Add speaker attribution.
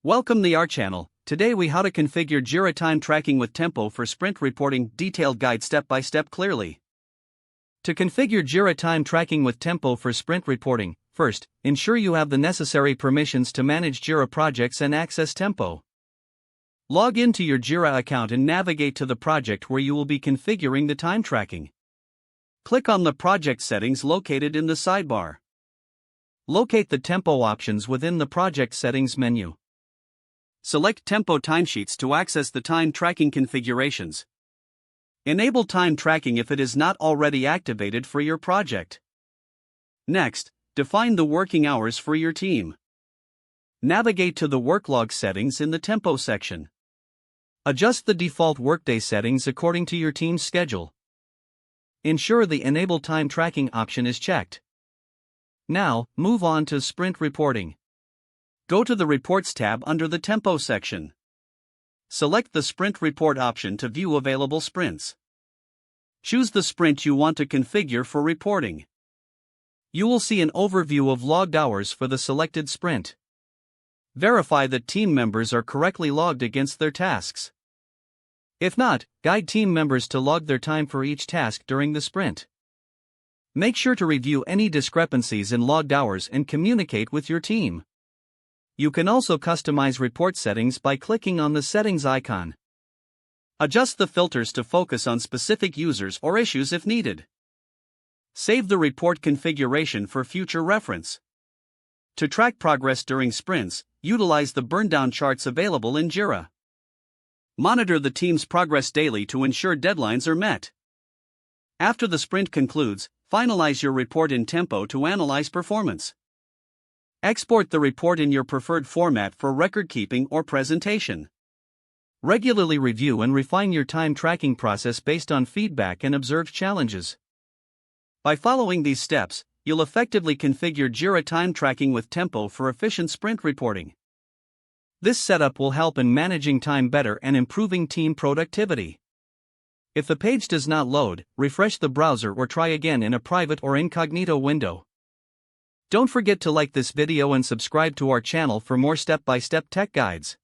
Speaker 1: Welcome to our channel. Today we how to configure Jira time tracking with Tempo for sprint reporting. Detailed guide step by step clearly. To configure Jira time tracking with Tempo for sprint reporting, first, ensure you have the necessary permissions to manage Jira projects and access Tempo. Log into your Jira account and navigate to the project where you will be configuring the time tracking. Click on the project settings located in the sidebar. Locate the Tempo options within the project settings menu. Select Tempo timesheets to access the time tracking configurations. Enable time tracking if it is not already activated for your project. Next, define the working hours for your team. Navigate to the work log settings in the Tempo section. Adjust the default workday settings according to your team's schedule. Ensure the Enable Time Tracking option is checked. Now, move on to Sprint Reporting. Go to the Reports tab under the Tempo section. Select the Sprint Report option to view available sprints. Choose the sprint you want to configure for reporting. You will see an overview of logged hours for the selected sprint. Verify that team members are correctly logged against their tasks. If not, guide team members to log their time for each task during the sprint. Make sure to review any discrepancies in logged hours and communicate with your team. You can also customize report settings by clicking on the settings icon. Adjust the filters to focus on specific users or issues if needed. Save the report configuration for future reference. To track progress during sprints, utilize the burndown charts available in Jira. Monitor the team's progress daily to ensure deadlines are met. After the sprint concludes, finalize your report in Tempo to analyze performance. Export the report in your preferred format for record keeping or presentation. Regularly review and refine your time tracking process based on feedback and observed challenges. By following these steps, you'll effectively configure Jira time tracking with Tempo for efficient sprint reporting. This setup will help in managing time better and improving team productivity. If the page does not load, refresh the browser or try again in a private or incognito window. Don't forget to like this video and subscribe to our channel for more step-by-step tech guides.